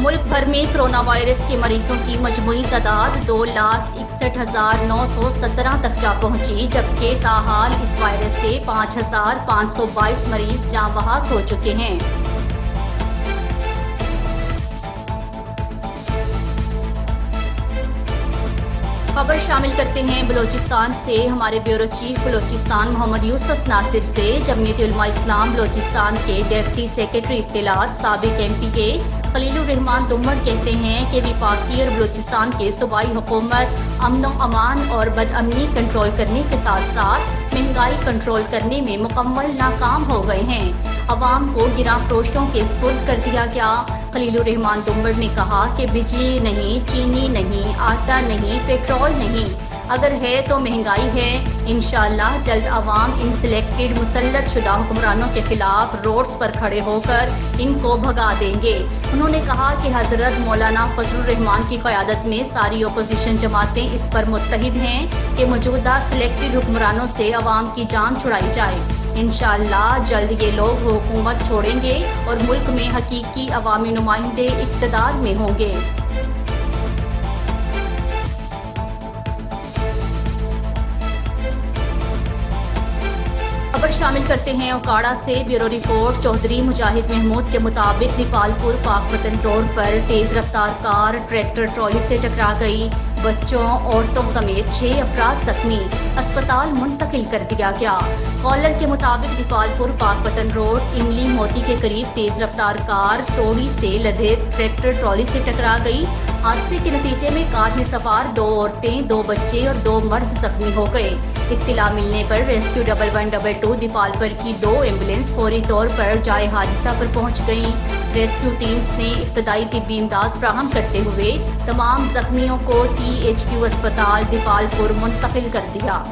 मुल्क भर में कोरोना वायरस के मरीजों की मजमूई तादाद 2,61,917 तक जा पहुंची, जबकि ताहाल इस वायरस से 5,522 मरीज जाँ बहक हो चुके हैं। खबर शामिल करते हैं बलोचिस्तान से। हमारे ब्यूरो चीफ बलोचिस्तान मोहम्मद यूसुफ नासिर से। जमीयत उलमा इस्लाम बलोचिस्तान के डेप्टी सेक्रेटरी इत्तलात साबिक MP के खलीलुर रहमान दुम्मड़ कहते हैं कि विफाकी और बलोचिस्तान के सूबाई हुकूमत अमन व अमान और बदअमनी कंट्रोल करने के साथ साथ महंगाई कंट्रोल करने में मुकम्मल नाकाम हो गए हैं। अवाम को गिरां फरोशों के सुपुर्द कर दिया गया। खलीलुर रहमान दुम्मड़ ने कहा कि बिजली नहीं, चीनी नहीं, आटा नहीं, पेट्रोल नहीं, अगर है तो महंगाई है। इंशाअल्लाह जल्द अवाम इन सिलेक्टेड मुसल्लत शुदा हुक्मरानों के खिलाफ रोड्स पर खड़े होकर इनको भगा देंगे। उन्होंने कहा कि हजरत मौलाना फजलुर रहमान की क़यादत में सारी अपोजिशन जमातें इस पर मुत्तहिद हैं कि मौजूदा सिलेक्टेड हुक्मरानों से अवाम की जान छुड़ाई जाए। इंशाअल्लाह जल्द ये लोग हुकूमत छोड़ेंगे और मुल्क में हकीकी अवामी नुमाइंदे इक़्तिदार में होंगे। खबर शामिल करते हैं ओकाड़ा से। Bureau report. चौधरी मुजाहिद महमूद के मुताबिक दीपालपुर पाकपतन रोड पर तेज रफ्तार कार ट्रैक्टर ट्रॉली से टकरा गई। बच्चों, औरतों समेत 6 अफराद जख्मी, अस्पताल मुंतकिल कर दिया गया। कॉलर के मुताबिक दीपालपुर पाकपतन रोड इमली मोती के करीब तेज रफ्तार कार तोड़ी से लदे ट्रैक्टर ट्रॉली से टकरा गई। हादसे के नतीजे में कार में सवार 2 औरतें, 2 बच्चे और 2 मर्द जख्मी हो गए। इत्तिला मिलने पर रेस्क्यू 1112 दीपालपुर की 2 एम्बुलेंस फौरी तौर पर जाए हादसा पर पहुंच गई। रेस्क्यू टीम्स ने इब्तदाई तिब्बी इमदाद फराहम करते हुए तमाम जख्मियों को THQ अस्पताल दीपालपुर मुंतकिल कर दिया।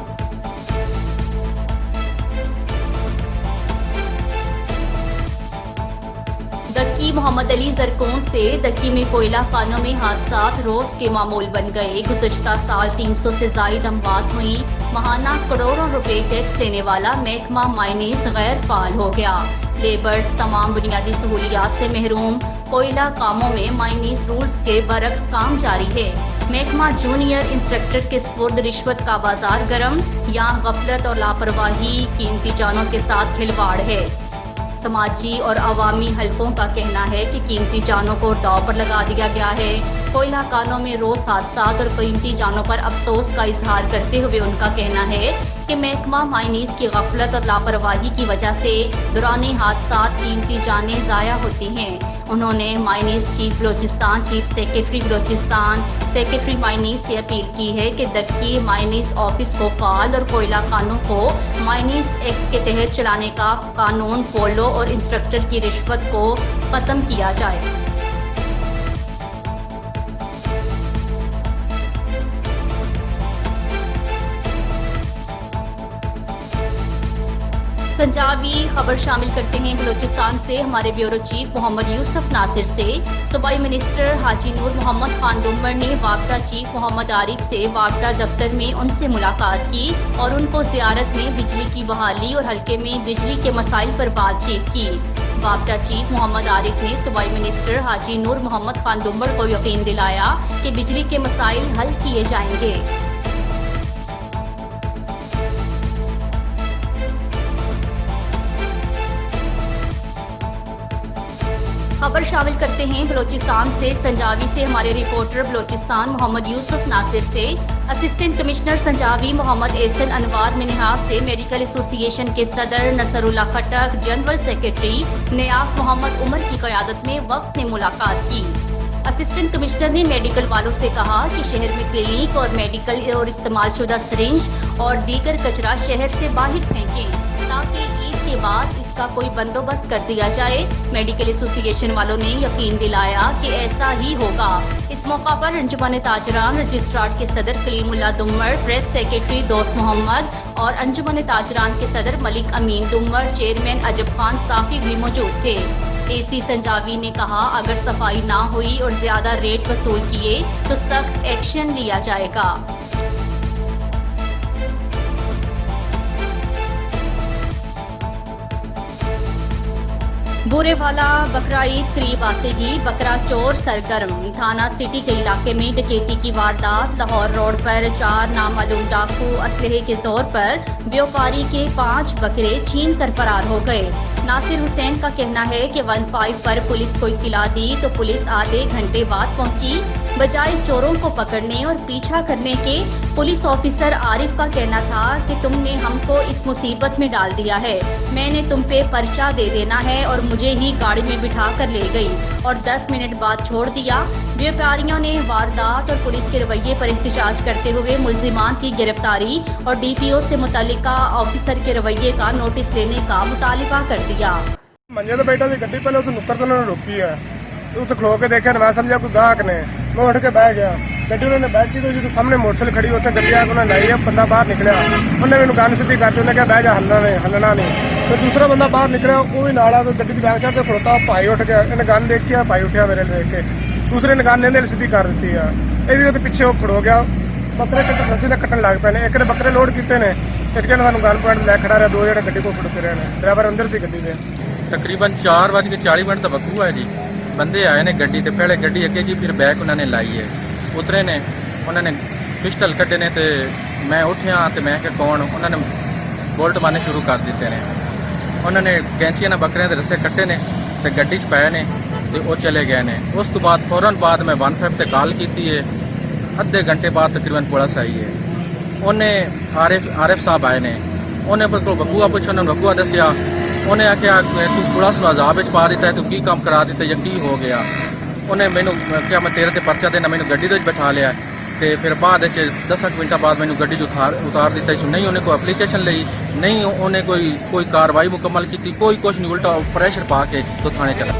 दक्की मोहम्मद अली जरकोन से। दक्की में कोयला खानों में हादसात रोज के मामूल बन गए। गुज़श्ता साल 300 से जायद अमवात हुई। महाना करोड़ों रुपए टैक्स लेने वाला महकमा माइनिस गैर फाल हो गया। लेबर्स तमाम बुनियादी सहूलियात से महरूम। कोयला कामों में माइनिस रूल्स के बरक्स काम जारी है। महकमा जूनियर इंस्ट्रक्टर के स्पुर्द रिश्वत का बाजार गर्म। यहाँ गफलत और लापरवाही कीमती जानों के साथ खिलवाड़ है। समाजी और अवामी हलकों का कहना है कि कीमती जानों को दांव पर लगा दिया गया है। कोयला कानों में रोज हादसात और कीमती जानों पर अफसोस का इजहार करते हुए उनका कहना है कि महकमा माइनिस की गफलत और लापरवाही की वजह से दौरानी हादसात कीमती जानें ज़ाया होती हैं। उन्होंने minus chief Balochistan, chief secretary Balochistan, secretary minus से अपील की है कि दक्की माइनिस ऑफिस को फाल और कोयला कानों को माइनिस एक्ट के तहत चलाने का कानून फॉलो और इंस्ट्रक्टर की रिश्वत को खत्म किया जाए। संजावी खबर शामिल करते हैं बलोचिस्तान से। हमारे ब्यूरो चीफ मोहम्मद यूसुफ नासिर से। सूबाई मिनिस्टर हाजी नूर मोहम्मद खान दुम्मड़ ने वापडा चीफ मोहम्मद आरिफ से वापडा दफ्तर में उनसे मुलाकात की और उनको ज़ियारत में बिजली की बहाली और हल्के में बिजली के मसाइल पर बातचीत की। वापडा चीफ मोहम्मद आरिफ ने सूबाई मिनिस्टर हाजी नूर मोहम्मद खान दुम्मड़ को यकीन दिलाया कि बिजली के मसाइल हल किए जाएंगे। खबर शामिल करते हैं बलोचिस्तान से। संजावी से हमारे रिपोर्टर बलोचिस्तान मोहम्मद यूसुफ नासिर से। असिस्टेंट कमिश्नर संजावी मोहम्मद एहसन अनवार मिनहास से मेडिकल एसोसिएशन के सदर नसरुल्लाह खटक, जनरल सेक्रेटरी नियाज मोहम्मद उमर की क़यादत में वफ़द ने मुलाकात की। असिस्टेंट कमिश्नर ने मेडिकल वालों से कहा कि शहर में क्लिनिक और मेडिकल और इस्तेमाल शुदा सिरिंज और दीगर कचरा शहर से बाहर फेंकें ताकि ईद के बाद इसका कोई बंदोबस्त कर दिया जाए। मेडिकल एसोसिएशन वालों ने यकीन दिलाया कि ऐसा ही होगा। इस मौका पर अंजुमन ताजरान रजिस्ट्रार के सदर कलीमुल्लाह दुम्मड़, प्रेस सेक्रेटरी दोस्त मोहम्मद और अंजुमन ताजरान के सदर मलिक अमीन दुम्मड़, चेयरमैन अजब खान साफी भी मौजूद थे। AC संजावी ने कहा अगर सफाई ना हुई और ज्यादा रेट वसूल किए तो सख्त एक्शन लिया जाएगा। बूरेवाला बकरा ईद करीब आते ही बकरा चोर सरगर्म। थाना सिटी के इलाके में डकैती की वारदात। लाहौर रोड पर 4 नामालूम डाकू असलहे के जोर पर व्यापारी के 5 बकरे छीन कर फरार हो गए। नासिर हुसैन का कहना है कि 15 पर पुलिस को इत्तला दी तो पुलिस आधे घंटे बाद पहुंची। बजाय चोरों को पकड़ने और पीछा करने के पुलिस ऑफिसर आरिफ का कहना था कि तुमने हमको इस मुसीबत में डाल दिया है, मैंने तुम पे पर्चा दे देना है, और मुझे ही गाड़ी में बिठा कर ले गई और 10 मिनट बाद छोड़ दिया। व्यापारियों ने वारदात और पुलिस के रवैये पर एहतजाज करते हुए मुलजिमान की गिरफ्तारी और डीपीओ से मुतल्लिका ऑफिसर के रवैये का नोटिस लेने का मुतालिबा कर दिया। मंजे तो बैठा सी गड्डी पहले नुक्कर तो उन्होंने रोकी है, तो खलो के देखा मैं समझा कोई गाहक ने, मैं उठ के बह गया। गड्डी उन्होंने बैठ की तो जो सामने मोटरसाइकिल खड़ी होते गड्डी आके उन्होंने लाई है, बंदा बाहर निकलिया, उन्हें मैंने गन सीधी करती, उन्हें कहा बह जा, हलना नहीं। तो दूसरा बंदा बाहर निकलिया, वो भी नाड़ा तो गड्डी की बैग से खड़ोता, भाई उठ गया, इन्हें गन देख के भाई उठा मेरे देख के, दूसरे ने गन ने सीधी कर दी है, ये भी तो पीछे वो खड़ो गया। बकरे रस्सी ने कट्टन लग पे, एक ने बकरे लोड किए ने, एक ने सानू गन पॉइंट लै खड़ा रहा, 2 जने गड्डी को खड़ोते रहे, ड्राइवर अंदर सी गड्डी के। तकरीबन 4:40 ਦਾ ਵਕੂਆ ਹੈ ਜੀ। ਬੰਦੇ ਆਏ ਨੇ ਗੱਡੀ ਤੇ, ਪਹਿਲੇ ਗੱਡੀ ਅੱਗੇ ਜੀ, ਫਿਰ ਬੈਕ ਉਹਨਾਂ ਨੇ ਲਾਈ ਹੈ। ਉਤਰੇ ਨੇ, ਉਹਨਾਂ ਨੇ ਪਿਸਟਲ ਕੱਢੇ ਨੇ ਤੇ ਮੈਂ ਉੱਠਿਆ ਤੇ ਮੈਂ ਕਿਹਾ ਕੌਣ, ਉਹਨਾਂ ਨੇ ਬੋਲਟ ਮਾਰਨੇ ਸ਼ੁਰੂ ਕਰ ਦਿੱਤੇ ਨੇ। ਉਹਨਾਂ ਨੇ ਕੈਂਚੀਆਂ ਨਾਲ ਬੱਕਰਿਆਂ ਦੇ ਰੱਸੇ ਕੱਟੇ ਨੇ ਤੇ ਗੱਡੀ 'ਚ ਪਏ ਨੇ ਤੇ ਉਹ ਚਲੇ ਗਏ ਨੇ। ਉਸ ਤੋਂ ਬਾਅਦ ਫੌਰਨ ਬਾਅਦ ਮੈਂ 15 ਤੇ ਕਾਲ ਕੀਤੀ ਹੈ। ਅੱਧੇ ਘੰਟੇ ਬਾਅਦ ਤਕਰੀਬਨ ਪੁਲਿਸ ਆਈ ਹੈ। ਉਹਨੇ ਆਰਿਫ ਸਾਹਿਬ ਆਏ ਨੇ, ਉਹਨੇ ਪਰ ਕੋਲ ਵਕੂਆ ਪੁੱਛਿਆ, ਉਹਨਾਂ ਨੂੰ ਵਕੂਆ ਦੱਸਿਆ। ਉਹਨੇ ਆਖਿਆ ਤੂੰ ਪੁਲਿਸ ਨੂੰ ਅਜ਼ਾਬ ਵਿੱਚ ਪਾ ਦਿੱਤਾ, ਤੂੰ ਕੀ ਕੰਮ ਕਰਾ ਦਿੱਤਾ ਜਾਂ ਕੀ ਹੋ ਗਿਆ। ਉਹਨੇ ਮੈਨੂੰ ਕਿਹਾ ਮੈਂ ਤੇਰੇ ਤੇ ਪਰਚਾ ਦੇਣਾ, ਮੈਨੂੰ ਗੱਡੀ ਦੇ ਵਿੱਚ ਬਿਠਾ ਲਿਆ ਤੇ ਫਿਰ ਬਾਅਦ ਵਿੱਚ 10 ਮਿੰਟਾਂ ਬਾਅਦ ਮੈਨੂੰ ਗੱਡੀ 'ਚ ਉਤਾਰ ਦਿੱਤਾ। ਨਹੀਂ ਉਹਨੇ ਕੋਈ ਐਪਲੀਕੇਸ਼ਨ ਲਈ, ਨਹੀਂ ਉਹਨੇ ਕੋਈ ਕਾਰਵਾਈ ਮੁਕੰਮਲ ਕੀਤੀ, ਕੋਈ ਕੁਛ ਨਹੀਂ, ਉਲਟਾ ਪ੍ਰੈਸ਼ਰ ਪਾ ਕੇ ਤੋਂ ਥਾਣੇ ਚਲਾ।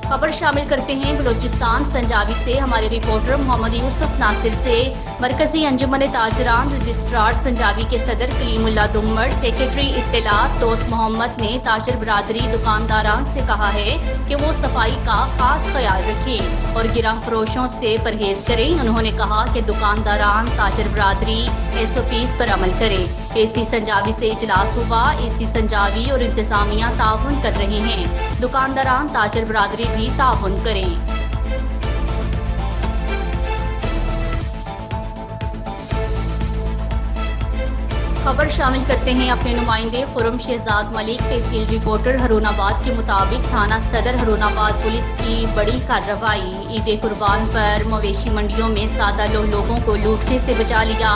खबर शामिल करते हैं बलूचिस्तान संजावी से। हमारे रिपोर्टर मोहम्मद यूसुफ नासिर से मरकजी अंजुमन ताजरान रजिस्ट्रार संजावी के सदर कलीमुल्ला दुम्मड़, सेक्रेटरी इत्तलात दोस्त मोहम्मद ने ताजर बरादरी दुकानदारान से कहा है कि वो सफाई का खास ख्याल रखें और गिराह फरोशों से परहेज करें। उन्होंने कहा कि दुकानदारान ताजर बरादरी SOPs पर अमल करें। AC संजावी से इजलास हुआ। AC संजावी और इंतजामिया ताउन कर रहे हैं, दुकानदारान ताजर बरादरी भी ताउन करें। खबर शामिल करते हैं अपने नुमाइंदे खुरम शहजाद मलिक तहसील रिपोर्टर हरुनाबाद के मुताबिक थाना सदर हरुनाबाद पुलिस की बड़ी कार्रवाई। ईद कुर्बान पर मवेशी मंडियों में सादा लोगों को लूटने से बचा लिया।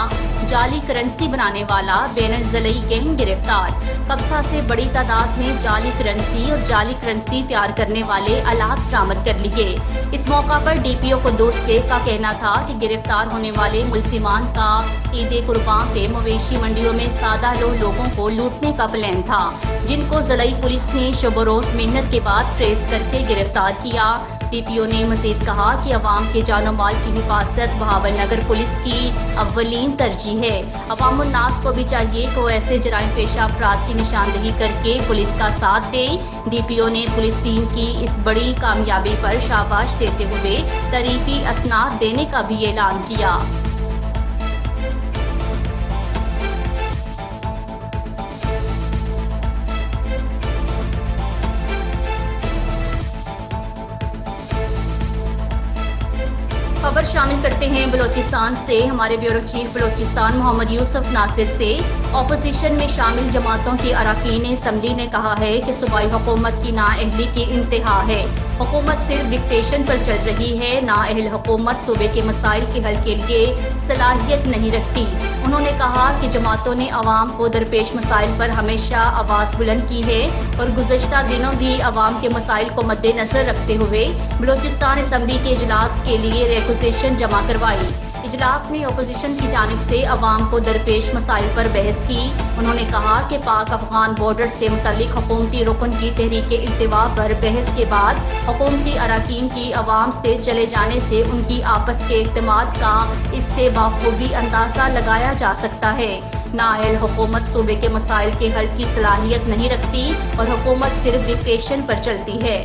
जाली करेंसी बनाने वाला बेनज़लई गैंग गिरफ्तार। कब्जा से बड़ी तादाद में जाली करेंसी और जाली करेंसी तैयार करने वाले आलात बरामद कर लिए। इस मौका पर DPO कुद्दूस बेग का कहना था कि गिरफ्तार होने वाले मुलजिमान का ईद कुर्बान पे मवेशी मंडियों में सादा लोगों को लूटने का प्लान था, जिनको ज़लई पुलिस ने शब-ओ-रोज़ मेहनत के बाद ट्रेस करके गिरफ्तार किया। DPO ने मजीद कहा कि अवाम के जानो माल की हिफाजत बहावल नगर पुलिस की अव्वलीन तरजीह है। अवामुल नास को भी चाहिए कि वो ऐसे जराइम पेशा अफराद की निशानदही करके पुलिस का साथ दे। DPO ने पुलिस टीम की इस बड़ी कामयाबी पर शाबाश देते हुए तरीफी असनाद देने का भी ऐलान किया। खबर शामिल करते हैं बलूचिस्तान से। हमारे ब्यूरो चीफ बलूचिस्तान मोहम्मद यूसुफ नासिर से। अपोजिशन में शामिल जमातों के अरकान असम्बली ने कहा है कि सूबाई हुकूमत की नाअहली की इंतहा है। हुकूमत सिर्फ डिक्टेशन पर चल रही है। नाअहल हुकूमत सूबे के मसाइल के हल के लिए सलाहियत नहीं रखती। उन्होंने कहा कि जमातों ने अवाम को दरपेश मसाइल पर हमेशा आवाज़ बुलंद की है और गुज़श्ता दिनों भी अवाम के मसाइल को मद्देनजर रखते हुए बलूचिस्तान असम्बली के इजलास के लिए रिक्वेस्ट जमा करवाई। इजलास में अपोजिशन की जानिब से अवाम को दरपेश मसाइल पर बहस की। उन्होंने कहा कि पाक अफगान बॉर्डर से मुतल्लिक हुकूमती रुकन की तहरीक इल्तिवा पर बहस के बाद हुकूमती अरकान की अवाम से चले जाने से उनकी आपस के इत्तेमाद का इससे बाखूबी अंदाज़ा लगाया जा सकता है। नाअहल हुकूमत सूबे के मसाइल के हल की सलाहियत नहीं रखती और हुकूमत सिर्फ डिक्टेशन पर चलती है।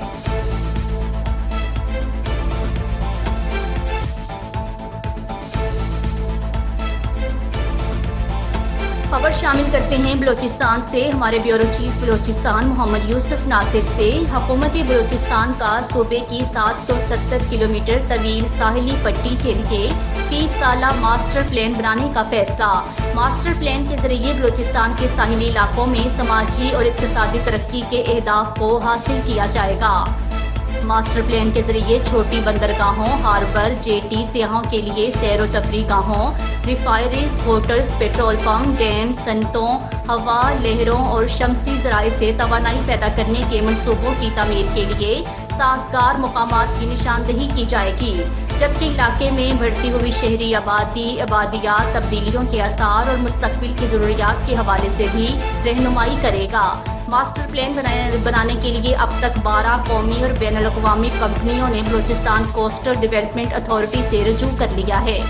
खबर शामिल करते हैं बलूचिस्तान से हमारे ब्यूरो चीफ बलूचिस्तान मोहम्मद यूसुफ नासिर से। हुकूमत बलूचिस्तान का सूबे की 770 किलोमीटर तवील साहिली पट्टी के लिए 30 साला मास्टर प्लान बनाने का फैसला। मास्टर प्लान के जरिए बलूचिस्तान के साहिली इलाकों में समाजी और इक्तिसादी तरक्की के अहदाफ को हासिल किया जाएगा। मास्टर प्लान के जरिए छोटी बंदरगाहों, हार्बर, जेटी, सियाहों के लिए सैर व तफरीह गाहों, refineries, hotels, petrol pump, dam, सनतों, हवा, लहरों और शमसी ज़राए से तवानाई पैदा करने के मंसूबों की तामीर के लिए साजगार मकामात की निशानदही की जाएगी, जबकि इलाके में बढ़ती हुई शहरी आबादी, आबादियात, तब्दीलियों के आसार और मुस्तकबिल की ज़रूरियात के हवाले से भी रहनुमाई करेगा। मास्टर प्लान बनाने के लिए अब तक 12 कौमी और बैनुल अक़वामी कंपनियों ने बलूचिस्तान कोस्टल डेवलपमेंट अथॉरिटी से रजू कर लिया है।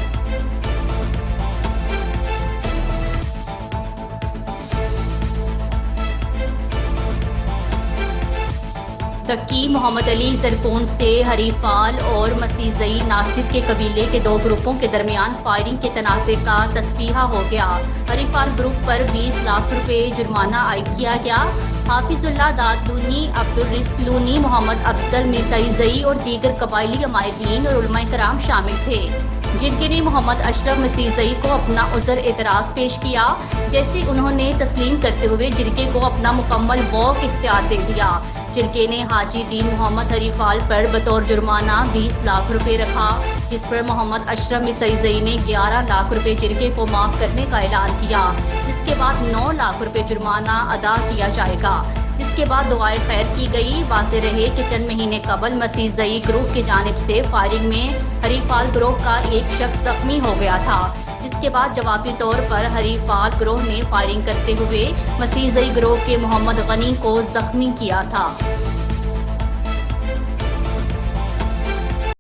दक्की मोहम्मद अली जरकोन से हरीफाल और मसीजई नासिर के कबीले के 2 ग्रुपों के दरमियान फायरिंग के तनाज़े का तस्फीहा हो गया। हरीफाल ग्रुप पर 20 लाख रुपए जुर्माना आयद किया गया। हाफिजुल्लाह दादलूनी, अब्दुल रिज़्क़ लूनी, मोहम्मद अफजल मसीजई और दीगर कबायली अमायदीन और उलमाए कराम शामिल थे, जिनके ने मोहम्मद अशरफ मसीजई को अपना उज़र एतराज़ पेश किया, जैसे उन्होंने तस्लीम करते हुए जिरगे को अपना मुकम्मल वॉक इख्तियार दे दिया। जिरगे ने हाजी दीन मोहम्मद हरीफाल पर बतौर जुर्माना 20 लाख रुपए रखा, जिस पर मोहम्मद अशरफ मसीजई ने 11 लाख रुपए जिरगे को माफ़ करने का ऐलान किया, जिसके बाद 9 लाख रुपए जुर्माना अदा किया जाएगा, जिसके बाद दुआए खैर की गई। वाज़ेह रहे कि चंद महीने कबल मसीजई ग्रुप की जानिब से फायरिंग में हरीफाल ग्रुप का एक शख्स जख्मी हो गया था, जिसके बाद जवाबी तौर पर हरीफाल ग्रोह ने फायरिंग करते हुए मसीजई ग्रोह के मोहम्मद गनी को जख्मी किया था।